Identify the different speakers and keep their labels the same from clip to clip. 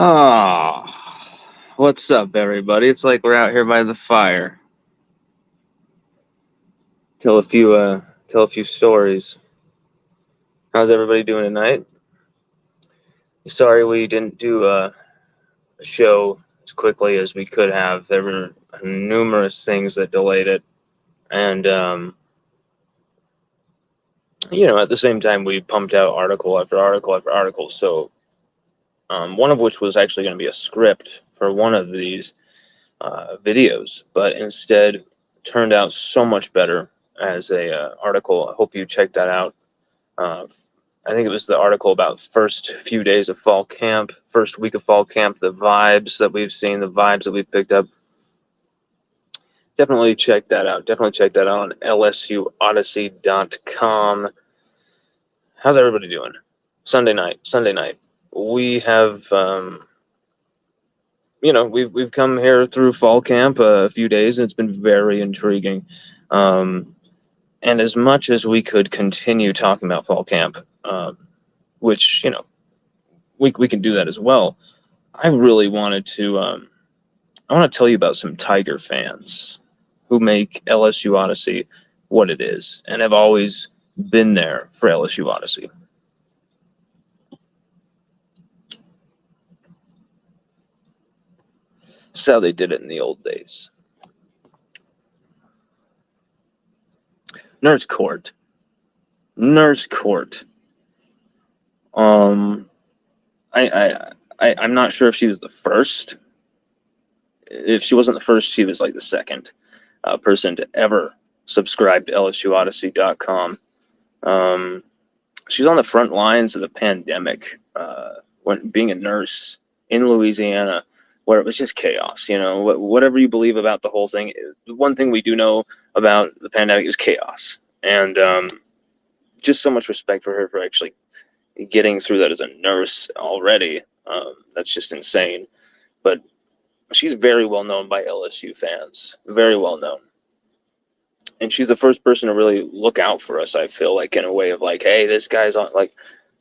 Speaker 1: Ah, what's up, everybody? It's like we're out here by the fire. Tell a few, tell a few stories. How's everybody doing tonight? Sorry we didn't do a show as quickly as we could have. There were numerous things that delayed it, and at the same time we pumped out article after article after article. So, one of which was actually going to be a script for one of these videos, but instead turned out so much better as a article. I hope you check that out. Uh, I think it was the article about first few days of fall camp, first week of fall camp, the vibes that we've seen, the vibes that we've picked up. Definitely check that out. Definitely check that out on LSUODYSSEY.com. How's everybody doing? Sunday night. We have we've come here through fall camp a few days, and it's been very intriguing. And as much as we could continue talking about fall camp, which we can do that as well. I really wanted to I want to tell you about some Tiger fans who make LSU Odyssey what it is and have always been there for LSU Odyssey. This is how they did it in the old days. Nurse Court. I'm not sure if she was the first. If she wasn't the first, she was like the second person to ever subscribe to LSUODYSSEY.com. She's on the front lines of the pandemic when being a nurse in Louisiana, where it was just chaos. Whatever you believe about the whole thing, one thing we do know about the pandemic is chaos, and just so much respect for her for actually getting through that as a nurse already. That's just insane. But she's very well known by LSU fans, very well known. And she's the first person to really look out for us, I feel like, in a way of like, hey, this guy's on, like,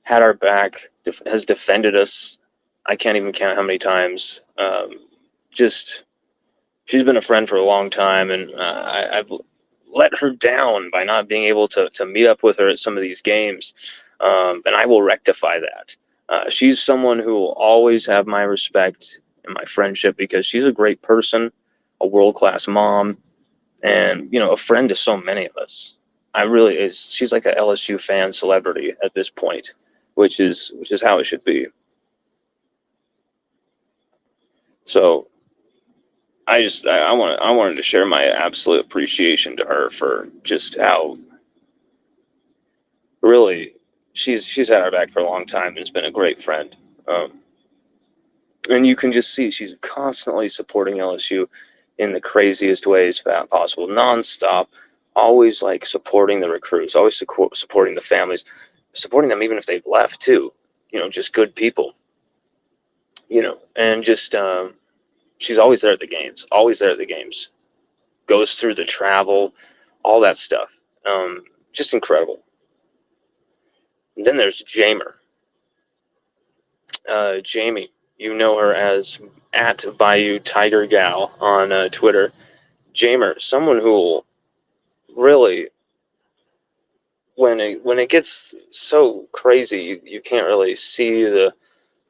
Speaker 1: had our back, has defended us. I can't even count how many times. Just, she's been a friend for a long time, and I've let her down by not being able to meet up with her at some of these games, and I will rectify that. She's someone who will always have my respect and my friendship because she's a great person, a world-class mom, and a friend to so many of us. She's like a LSU fan celebrity at this point, which is how it should be. So I wanted to share my absolute appreciation to her for just how really she's had our back for a long time and has been a great friend. And you can just see she's constantly supporting LSU in the craziest ways possible, nonstop, always like supporting the recruits, always supporting the families, supporting them even if they've left too. Just good people. And just she's always there at the games, goes through the travel, all that stuff. Just incredible. And then there's Jamie. You know her as at Bayou Tiger Gal on Twitter. Jamer, someone who will really, when it gets so crazy, you can't really see the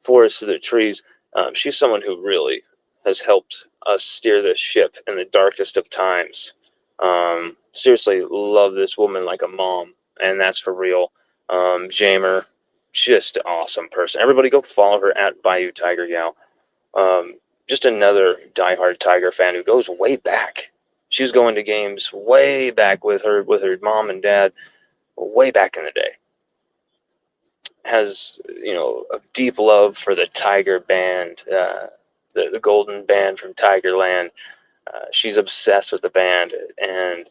Speaker 1: forest of the trees. She's someone who really has helped us steer this ship in the darkest of times. Seriously, love this woman like a mom, and that's for real. Jamer, just an awesome person. Everybody go follow her at Bayou Tiger Gal. Just another diehard Tiger fan who goes way back. She was going to games way back with her mom and dad, way back in the day. Has a deep love for the Tiger band, the Golden Band from Tigerland. She's obsessed with the band, and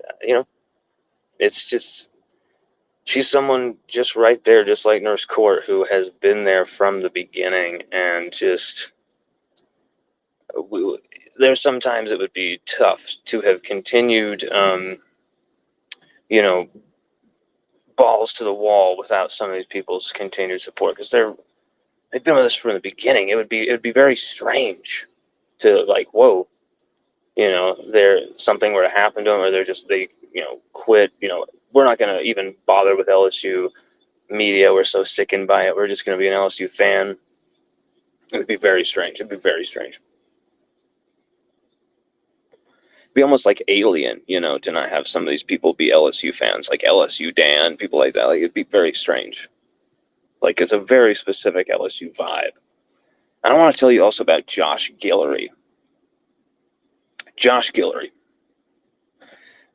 Speaker 1: it's just she's someone just right there, just like Nurse Court, who has been there from the beginning, and just there's sometimes it would be tough to have continued, balls to the wall without some of these people's continued support, because they're they've been with us from the beginning. It would be very strange to like, whoa, there something were to happen to them, or they quit. We're not gonna even bother with LSU media. We're so sickened by it. We're just gonna be an LSU fan. It would be very strange. It'd be very strange. It'd be almost like alien, to not have some of these people be LSU fans, like LSU Dan, people like that. Like it'd be very strange. Like it's a very specific LSU vibe. And I want to tell you also about Josh Guillory. Josh Guillory,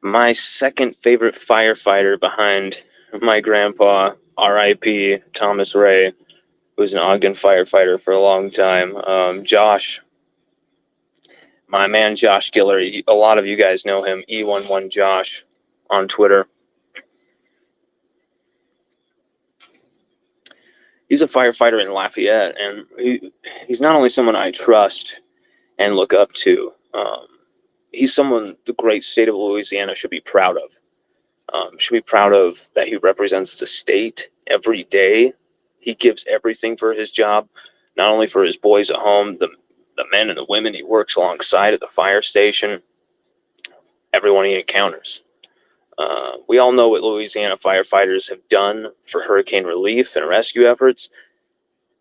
Speaker 1: my second favorite firefighter behind my grandpa, R.I.P. Thomas Ray, who was an Ogden firefighter for a long time. Josh, my man Josh Guillory, a lot of you guys know him, E11 Josh on Twitter. He's a firefighter in Lafayette, and he's not only someone I trust and look up to, he's someone the great state of Louisiana should be proud of. Should be proud of that he represents the state every day. He gives everything for his job, not only for his boys at home, the men and the women he works alongside at the fire station, everyone he encounters. We all know what Louisiana firefighters have done for hurricane relief and rescue efforts.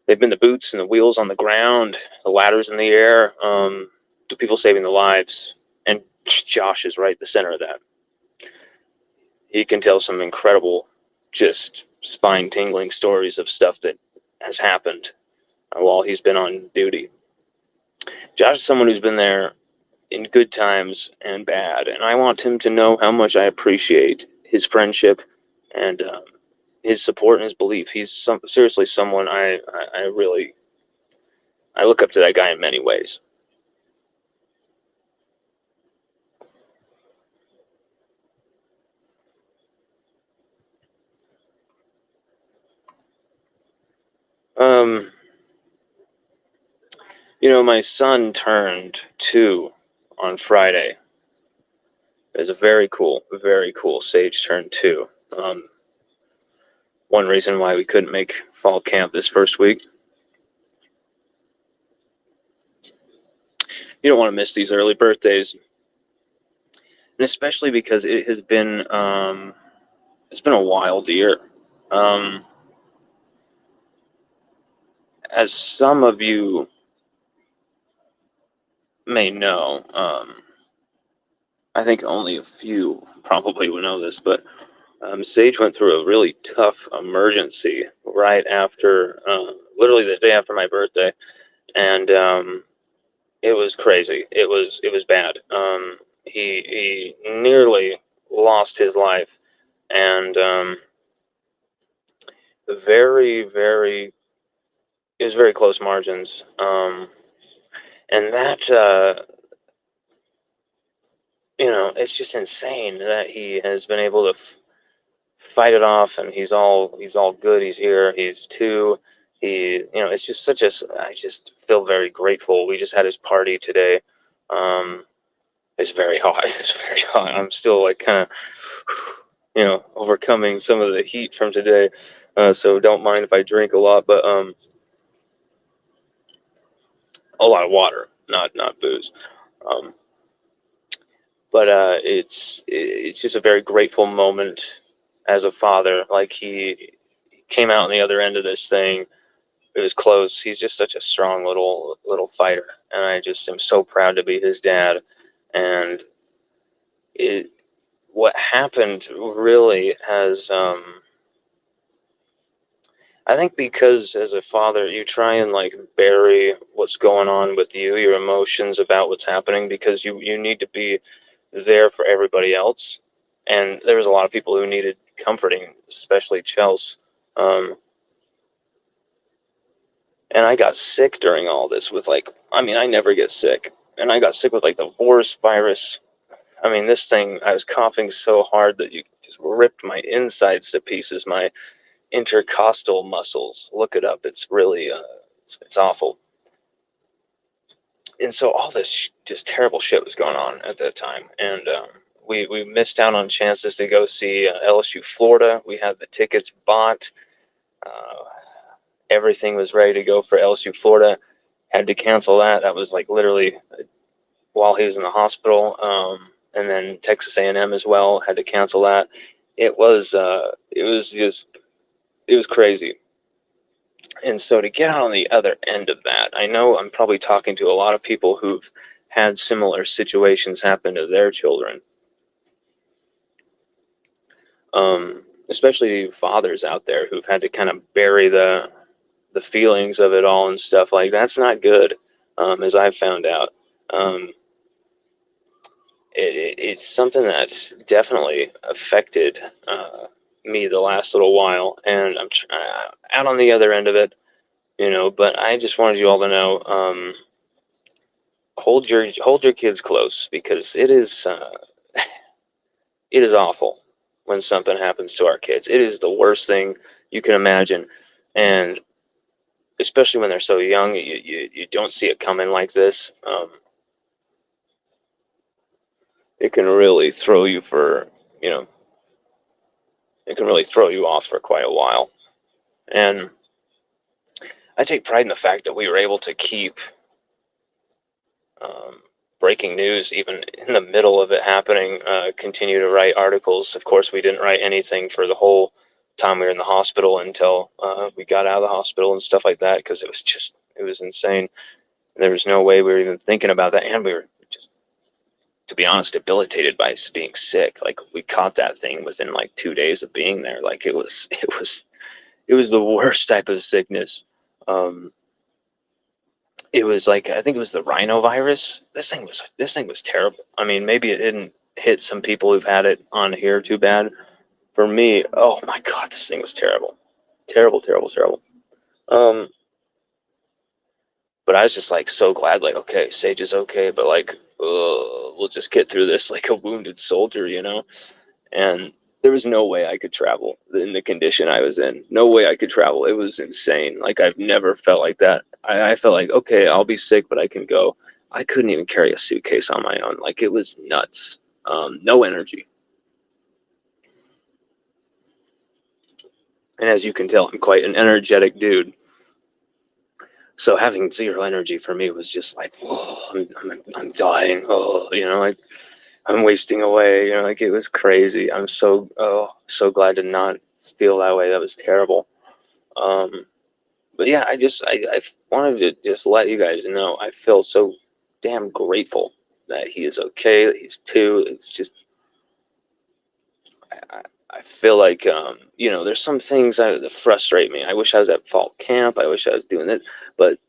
Speaker 1: They've been the boots and the wheels on the ground, the ladders in the air, the people saving the lives. And Josh is right at the center of that. He can tell some incredible, just spine-tingling stories of stuff that has happened while he's been on duty. Josh is someone who's been there in good times and bad, and I want him to know how much I appreciate his friendship and his support and his belief. He's seriously someone I look up to that guy in many ways. My son turned 2 on Friday. It was a very cool Sage turned 2. One reason why we couldn't make fall camp this first week. You don't want to miss these early birthdays, and especially because it has been it's been a wild year. As some of you may know, I think only a few probably will know this, but Sage went through a really tough emergency right after, literally the day after my birthday, and it was crazy. It was bad. He nearly lost his life, and very it was very close margins. And that it's just insane that he has been able to fight it off, and he's all good. He's here. He's 2. It's just I just feel very grateful. We just had his party today. It's very hot. It's very hot. I'm still like kind of, overcoming some of the heat from today. So don't mind if I drink a lot, but a lot of water, not booze. But it's just a very grateful moment as a father. Like he came out on the other end of this thing. It was close. He's just such a strong little fighter, and I just am so proud to be his dad. And what happened really has, I think, because as a father you try and like bury what's going on with you, your emotions about what's happening, because you need to be there for everybody else. And there was a lot of people who needed comforting, especially Chelsea. And I got sick during all this with I never get sick. And I got sick with like the worst virus. This thing, I was coughing so hard that you just ripped my insides to pieces, my intercostal muscles. Look it up. It's really, it's awful. And so all this just terrible shit was going on at that time. And we missed out on chances to go see LSU Florida. We had the tickets bought. everything was ready to go for LSU Florida. Had to cancel that. That was like literally while he was in the hospital. And then Texas A&M as well had to cancel that. It was crazy. And so to get out on the other end of that, I know I'm probably talking to a lot of people who've had similar situations happen to their children. Especially fathers out there who've had to kind of bury the feelings of it all and stuff. Like, that's not good, as I've found out. It's something that's definitely affected me the last little while, and I'm out on the other end of it, but I just wanted you all to know, hold your kids close, because it is awful when something happens to our kids. It is the worst thing you can imagine, and especially when they're so young, you don't see it coming like this. It can really throw you it can really throw you off for quite a while. And I take pride in the fact that we were able to keep breaking news even in the middle of it happening, continue to write articles. Of course, we didn't write anything for the whole time we were in the hospital until we got out of the hospital and stuff like that, because it was insane. There was no way we were even thinking about that, and we were just, to be honest, debilitated by being sick. Like, we caught that thing within like 2 days of being there. Like, it was the worst type of sickness. It was like, I think it was the rhinovirus. This thing was terrible. I mean, maybe it didn't hit some people who've had it on here too bad. For me, oh my God, this thing was terrible. Terrible, terrible, terrible. But I was just like so glad, like, okay, Sage is okay, but like, we'll just get through this like a wounded soldier, And there was no way I could travel in the condition I was in. No way I could travel. It was insane. Like, I've never felt like that. I felt like, okay, I'll be sick, but I can go. I couldn't even carry a suitcase on my own. Like, it was nuts. No energy. And as you can tell, I'm quite an energetic dude. So having zero energy for me was just like, oh, I'm dying. Oh, I'm wasting away. Like, it was crazy. I'm so glad to not feel that way. That was terrible. But yeah, I wanted to just let you guys know I feel so damn grateful that he is okay, that he's 2. It's just, I feel like, there's some things that frustrate me. I wish I was at fall camp. I wish I was doing it. But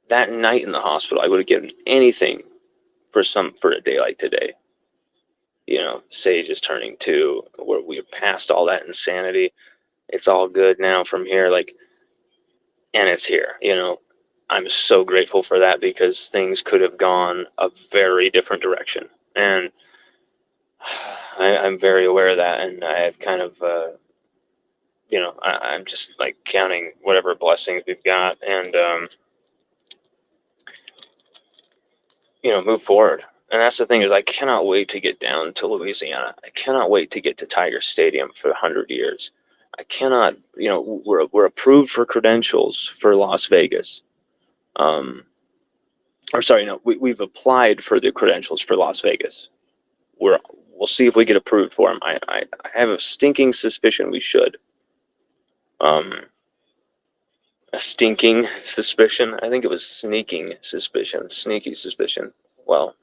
Speaker 1: that night in the hospital, I would have given anything for a day like today. Sage is turning 2. We're past all that insanity. It's all good now from here. Like, and it's here. I'm so grateful for that, because things could have gone a very different direction, and I'm very aware of that. And I've kind of, I'm just like counting whatever blessings we've got, and move forward. And that's the thing, is I cannot wait to get down to Louisiana. I cannot wait to get to Tiger Stadium for 100 years. I cannot, we're approved for credentials for Las Vegas. Or sorry, no, we've applied for the credentials for Las Vegas. We'll see if we get approved for them. I have a stinking suspicion we should. A stinking suspicion. I think it was sneaking suspicion. Sneaky suspicion. Well,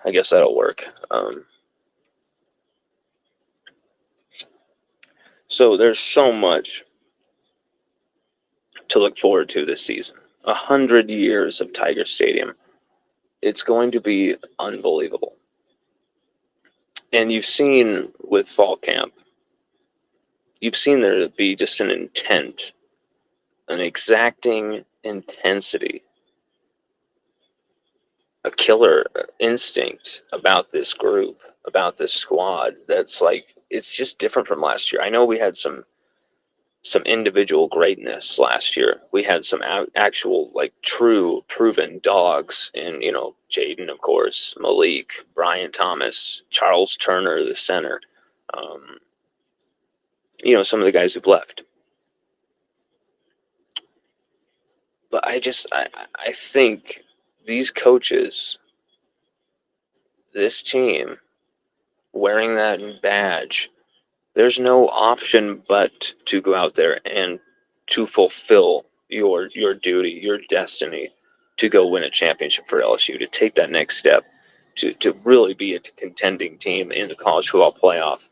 Speaker 1: I guess that'll work. So there's so much to look forward to this season. 100 years of Tiger Stadium. It's going to be unbelievable. And you've seen with fall camp, you've seen there be just an intent, an exacting intensity, a killer instinct about this group, about this squad. That's like, it's just different from last year. I know we had some individual greatness last year. We had some actual, like, true proven dogs, and Jaden, of course, Malik, Brian Thomas, Charles Turner, the center, some of the guys who've left. I think these coaches, this team, wearing that badge, there's no option but to go out there and to fulfill your duty, your destiny, to go win a championship for LSU, to take that next step, to really be a contending team in the college football playoff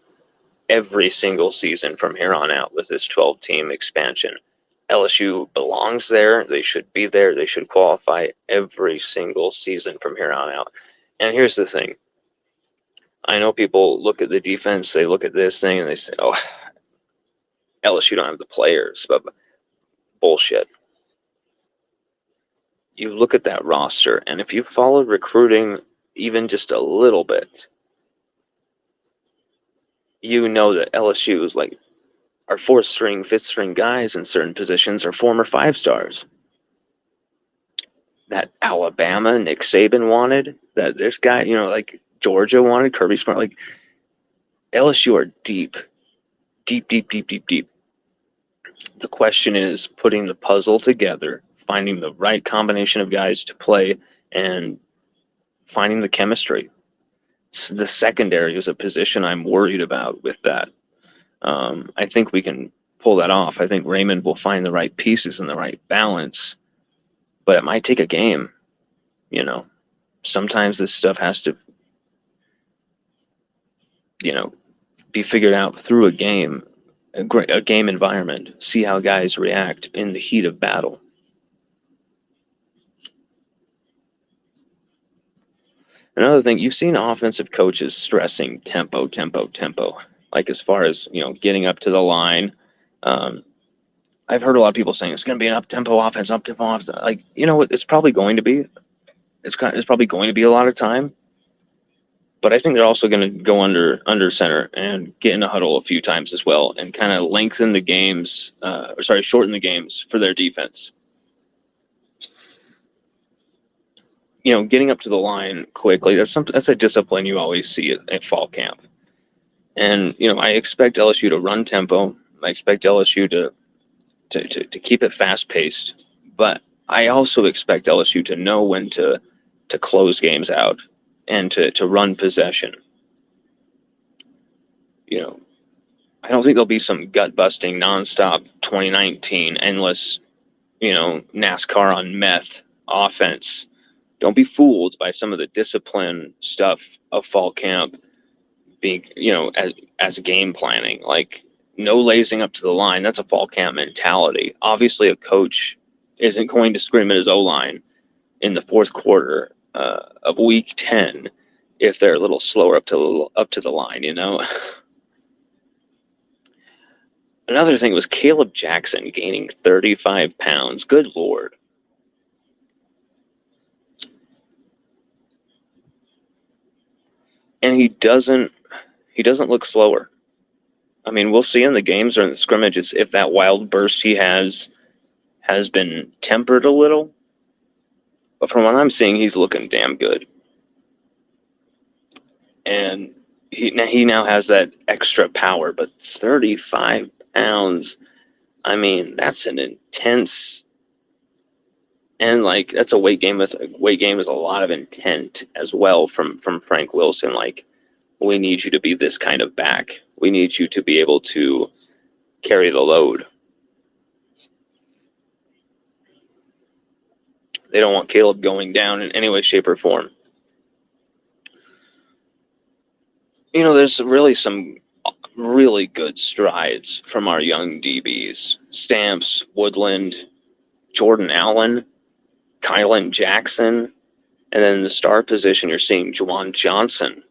Speaker 1: every single season from here on out with this 12-team expansion. LSU belongs there. They should be there. They should qualify every single season from here on out. And here's the thing. I know people look at the defense, they look at this thing, and they say, oh, LSU don't have the players, but bullshit. You look at that roster, and if you followed recruiting even just a little bit, you know that LSU is like our fourth string, fifth string guys in certain positions are former 5-stars. That Alabama, Nick Saban wanted, that this guy, like Georgia wanted, Kirby Smart, like LSU are deep. The question is putting the puzzle together, finding the right combination of guys to play, and finding the chemistry. The secondary is a position I'm worried about with that. I think we can pull that off. I think Raymond will find the right pieces and the right balance, but it might take a game. Sometimes this stuff has to, be figured out through a game, a game environment, see how guys react in the heat of battle. Another thing, you've seen offensive coaches stressing tempo, like as far as, getting up to the line. I've heard a lot of people saying it's going to be an up-tempo offense. Like, it's probably going to be. It's probably going to be a lot of time. But I think they're also going to go under center and get in a huddle a few times as well and kind of shorten the games for their defense. Getting up to the line quickly, that's a discipline you always see at fall camp. And, I expect LSU to run tempo. I expect LSU to keep it fast-paced. But I also expect LSU to know when to close games out and to run possession. I don't think there'll be some gut-busting, nonstop 2019 endless, NASCAR on meth offense. Don't be fooled by some of the discipline stuff of fall camp being, as game planning. Like, no lazing up to the line. That's a fall camp mentality. Obviously, a coach isn't going to scream at his O-line in the fourth quarter of week 10 if they're a little slower up to the line, Another thing was Caleb Jackson gaining 35 pounds. Good Lord. And he doesn't look slower. I mean, we'll see in the games or in the scrimmages if that wild burst he has been tempered a little. But from what I'm seeing, he's looking damn good. And he now has that extra power, but 35 pounds, I mean, that's an intense, and like that's a weight game with a lot of intent as well from Frank Wilson. Like, we need you to be this kind of back. We need you to be able to carry the load. They don't want Caleb going down in any way, shape, or form. There's really some really good strides from our young DBs. Stamps, Woodland, Jordan Allen, Kylan Jackson, and then in the star position, you're seeing Juwan Johnson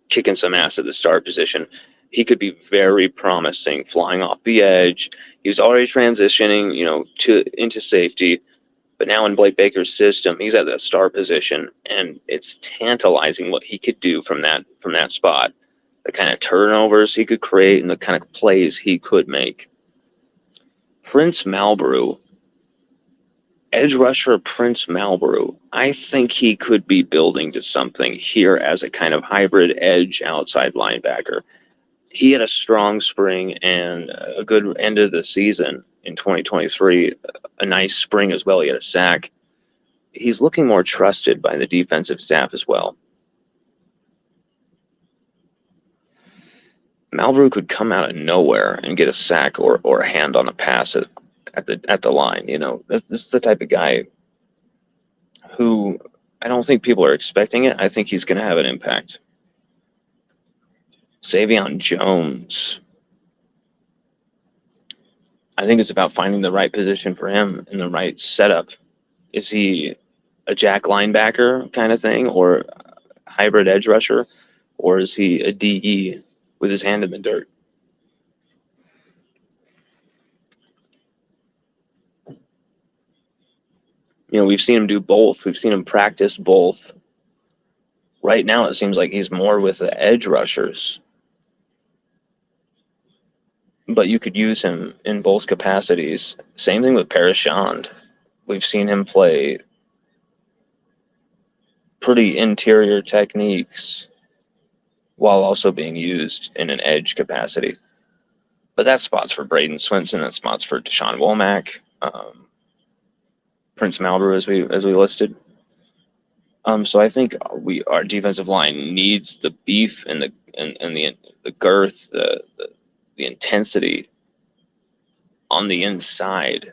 Speaker 1: kicking some ass at the star position. He could be very promising, flying off the edge. He was already transitioning, into safety. But now in Blake Baker's system, he's at that star position, and it's tantalizing what he could do from that spot. The kind of turnovers he could create and the kind of plays he could make. Prince Malbrew, edge rusher Prince Malbrew, I think he could be building to something here as a kind of hybrid edge outside linebacker. He had a strong spring and a good end of the season in 2023 a nice spring as well. He had a sack. He's looking more trusted by the defensive staff as well. Malbrook could come out of nowhere and get a sack or a hand on a pass at the line. You know, this is the type of guy who I don't think people are expecting it. I think he's going to have an impact. Savion Jones. I think it's about finding the right position for him and the right setup. Is he a jack linebacker kind of thing, or a hybrid edge rusher, or is he a DE with his hand in the dirt? You know, we've seen him do both. We've seen him practice both. Right now, it seems like he's more with the edge rushers, but you could use him in both capacities. Same thing with Parashand. We've seen him play pretty interior techniques while also being used in an edge capacity. But that's spots for Braden Swinson. That's spots for Deshaun Womack, Prince Malbrook, as we listed. So I think our defensive line needs the beef and the girth, the intensity on the inside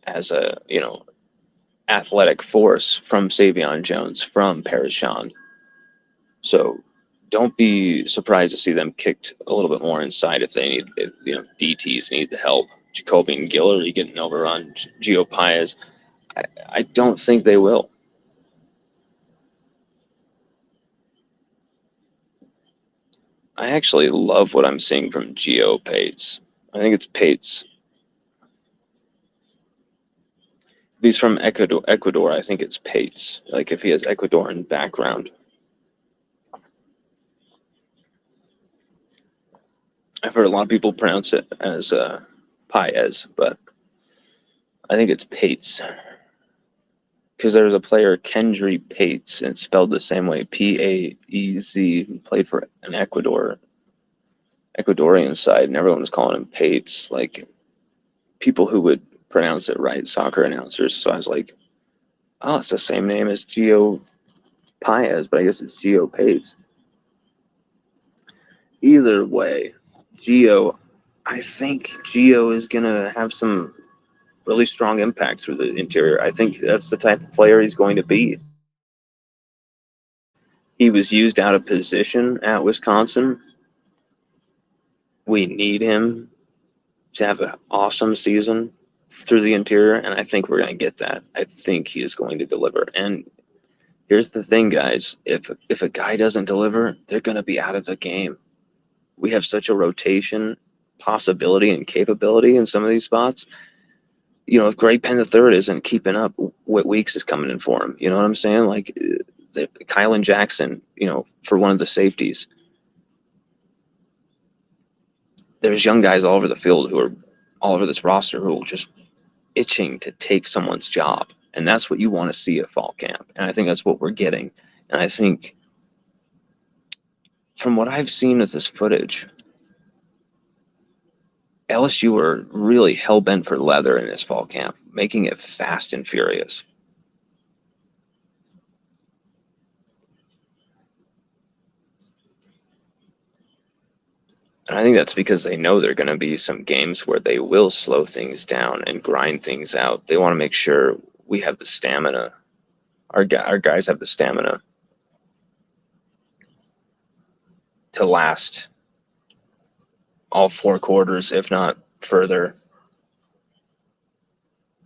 Speaker 1: as a athletic force from Savion Jones, from Parashand. So don't be surprised to see them kicked a little bit more inside if they need, DTs need the help. Jacoby and Guillory getting overrun. Geaux Paez. I don't think they will. I actually love what I'm seeing from Geaux Paez. I think it's Paez. If he's from Ecuador, I think it's Paez. Like if he has Ecuadorian background. I've heard a lot of people pronounce it as Paez, but I think it's Paez. Because there's a player, Kendry Paez, and it's spelled the same way, P-A-E-Z, who played for an Ecuadorian side, and everyone was calling him Paez, like people who would pronounce it right, soccer announcers. So I was like, oh, it's the same name as Geaux Paez, but I guess it's Geaux Paez. Either way, I think Geaux is going to have some really strong impacts through the interior. I think that's the type of player he's going to be. He was used out of position at Wisconsin. We need him to have an awesome season through the interior, and I think we're going to get that. I think he is going to deliver. And here's the thing, guys. If a guy doesn't deliver, they're going to be out of the game. We have such a rotation possibility and capability in some of these spots. If Greg Penn III isn't keeping up, what Weeks is coming in for him. You know what I'm saying? Like Kylan Jackson, for one of the safeties. There's young guys all over the field who are all over this roster who are just itching to take someone's job. And that's what you want to see at fall camp. And I think that's what we're getting. And I think from what I've seen with this footage, LSU are really hell-bent for leather in this fall camp, making it fast and furious. And I think that's because they know there are going to be some games where they will slow things down and grind things out. They want to make sure we have the stamina. Our guys have the stamina to last all 4 quarters, if not further,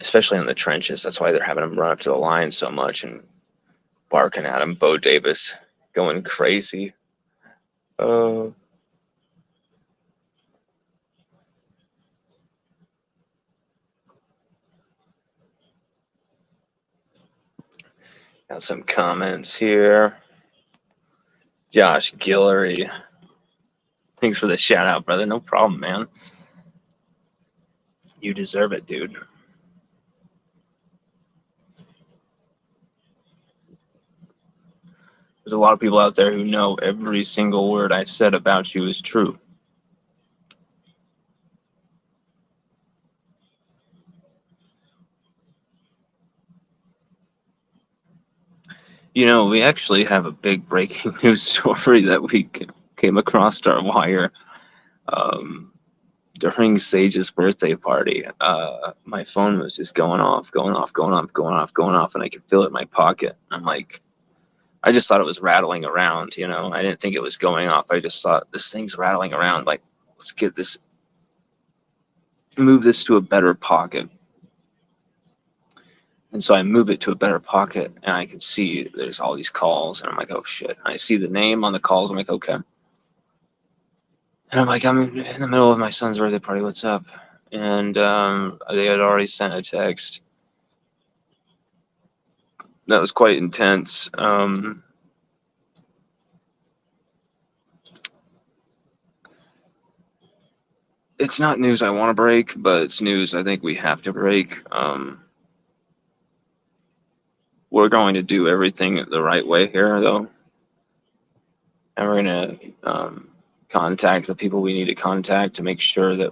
Speaker 1: especially in the trenches. That's why they're having them run up to the line so much and barking at him. Bo Davis going crazy. Got some comments here. Josh Guillory. Thanks for the shout out, brother. No problem, man. You deserve it, dude. There's a lot of people out there who know every single word I said about you is true. You know, we actually have a big breaking news story that we came across our wire um, during Sage's birthday party. My phone was just going off, going off, going off, going off, going off, and I could feel it in my pocket. I'm like, I just thought it was rattling around, you know. I didn't think it was going off. I just thought this thing's rattling around. Like, let's get this, move this to a better pocket. And so I move it to a better pocket, and I can see there's all these calls, and I'm like, oh shit. And I see the name on the calls. I'm like, okay. And I'm like, I'm in the middle of my son's birthday party. What's up? And they had already sent a text that was quite intense. It's not news I want to break, but it's news I think we have to break. We're going to do everything the right way here, though, and we're going to contact the people we need to contact to make sure that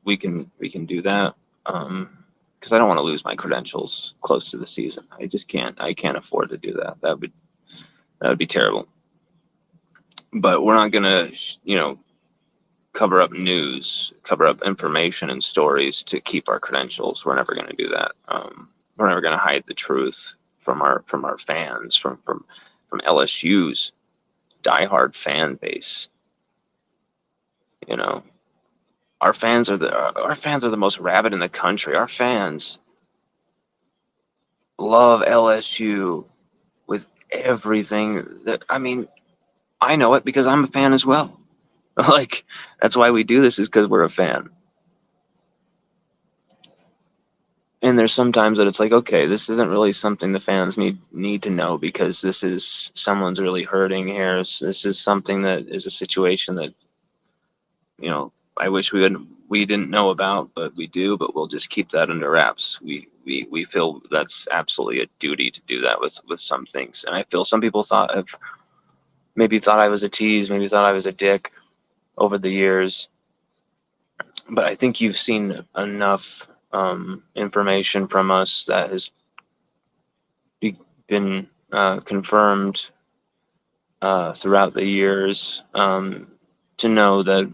Speaker 1: we can do that. Because I don't want to lose my credentials close to the season. I just can't. I can't afford to do that. That would be terrible. But we're not going to, cover up news, cover up information and stories to keep our credentials. We're never going to do that. We're never going to hide the truth from our fans, from LSU's diehard fan base. You know, our fans are the most rabid in the country. Our fans love LSU with everything. I mean, I know it because I'm a fan as well. Like, that's why we do this, is because we're a fan. And there's sometimes that it's like, okay, this isn't really something the fans need to know, because this is, someone's really hurting here. This is something that is a situation that, I wish we didn't know about, but we do. But we'll just keep that under wraps. We feel that's absolutely a duty to do that with some things. And I feel some people maybe thought I was a tease, maybe thought I was a dick over the years. But I think you've seen enough information from us that has been confirmed throughout the years, to know that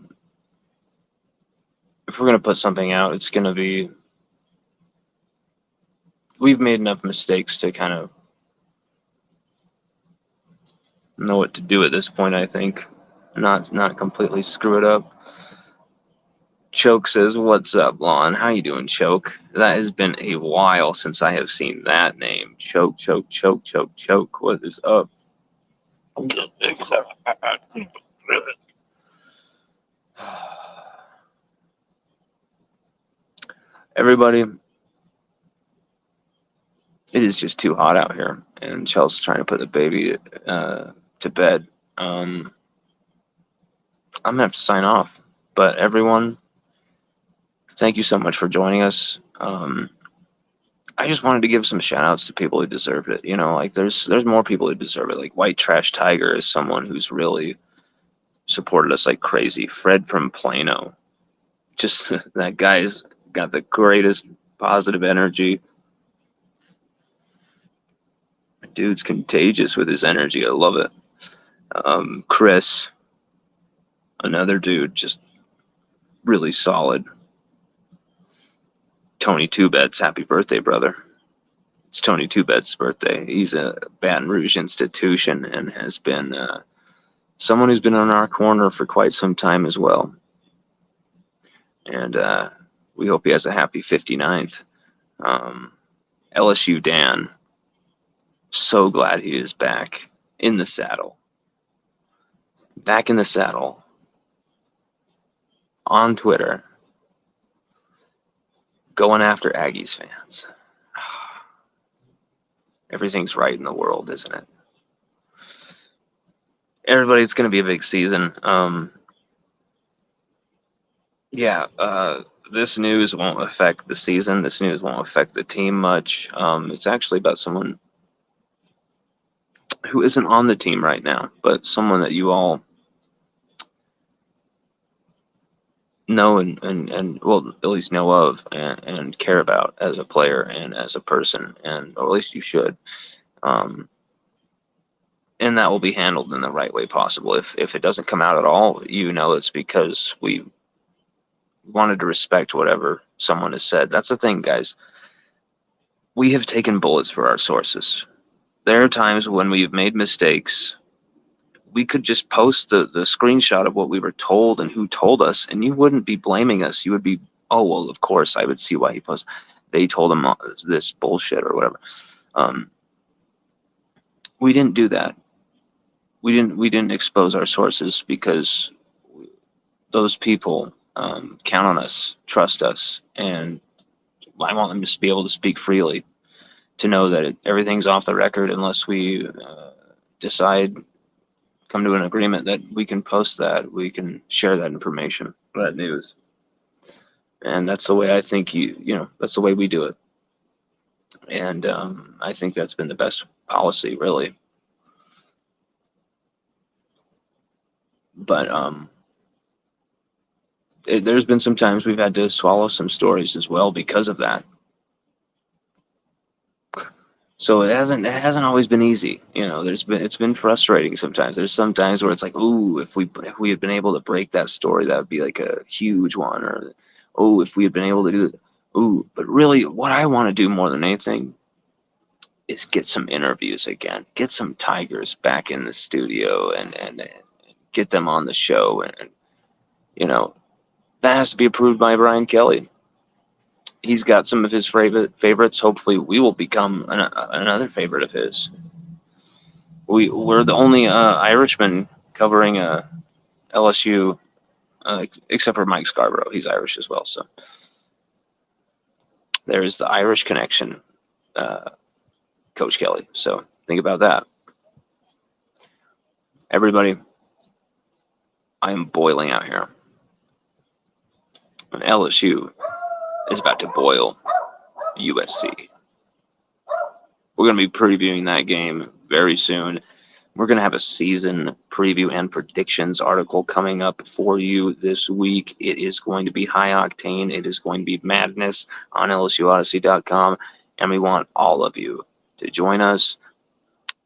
Speaker 1: if we're going to put something out, it's going to be, we've made enough mistakes to kind of know what to do at this point, I think. Not completely screw it up. Choke says, what's up, Lon? How you doing, Choke? That has been a while since I have seen that name. Choke. What is up? Everybody, it is just too hot out here, and Chelsea's trying to put the baby to bed. I'm gonna have to sign off, but everyone, thank you so much for joining us. I just wanted to give some shout outs to people who deserved it. Like, there's more people who deserve it. Like White Trash Tiger is someone who's really supported us like crazy. Fred from Plano, just that guy's got the greatest positive energy. Dude's contagious with his energy. I love it. Chris, another dude, just really solid. Tony Two Beds, happy birthday, brother. It's Tony Two Beds' birthday. He's a Baton Rouge institution and has been someone who's been on our corner for quite some time as well. And we hope he has a happy 59th. LSU Dan, so glad he is back in the saddle. Back in the saddle. On Twitter. Going after Aggies fans. Everything's right in the world, isn't it? Everybody, it's going to be a big season. This news won't affect the season. This news won't affect the team much. It's actually about someone who isn't on the team right now, but someone that you all know and well, at least know of and care about as a player and as a person, or at least you should. And that will be handled in the right way possible. If it doesn't come out at all, it's because we wanted to respect whatever someone has said. That's the thing, guys. We have taken bullets for our sources. There are times when we've made mistakes. We could just post the screenshot of what we were told and who told us, and you wouldn't be blaming us. You would be, oh, well, of course, I would see why he posted. They told him this bullshit or whatever. We didn't do that. We didn't expose our sources because those people count on us, trust us, and I want them to be able to speak freely, to know that everything's off the record unless we decide, come to an agreement that we can post that, we can share that information, that news. And that's the way I think that's the way we do it. And I think that's been the best policy, really. But there's been some times we've had to swallow some stories as well because of that. So it hasn't always been easy. It's been frustrating sometimes. There's some times where it's like, ooh, if we had been able to break that story, that would be like a huge one. Or, oh, if we had been able to do this. Ooh, but really what I want to do more than anything is get some interviews again. Get some Tigers back in the studio and get them on the show. And that has to be approved by Brian Kelly. He's got some of his favorites. Hopefully, we will become another favorite of his. We're the only Irishman covering LSU, except for Mike Scarborough. He's Irish as well. So there's the Irish connection, Coach Kelly. So think about that. Everybody, I am boiling out here. And LSU is about to boil USC. We're going to be previewing that game very soon. We're going to have a season preview and predictions article coming up for you this week. It is going to be high octane. It is going to be madness on LSUODYSSEY.com. And we want all of you to join us.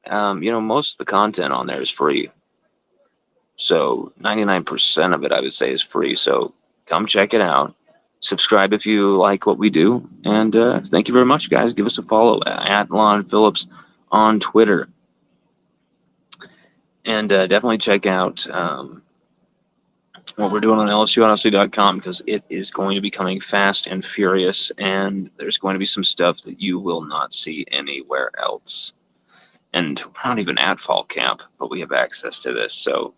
Speaker 1: Most of the content on there is free. So 99% of it, I would say, is free. So come check it out. Subscribe if you like what we do. And thank you very much, guys. Give us a follow at Lon Phillips on Twitter. And definitely check out what we're doing on LSUOdyssey.com, because it is going to be coming fast and furious. And there's going to be some stuff that you will not see anywhere else. And we're not even at fall camp, but we have access to this. So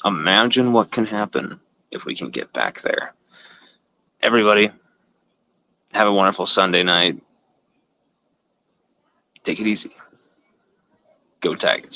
Speaker 1: imagine what can happen if we can get back there. Everybody, have a wonderful Sunday night. Take it easy. Go Tigers.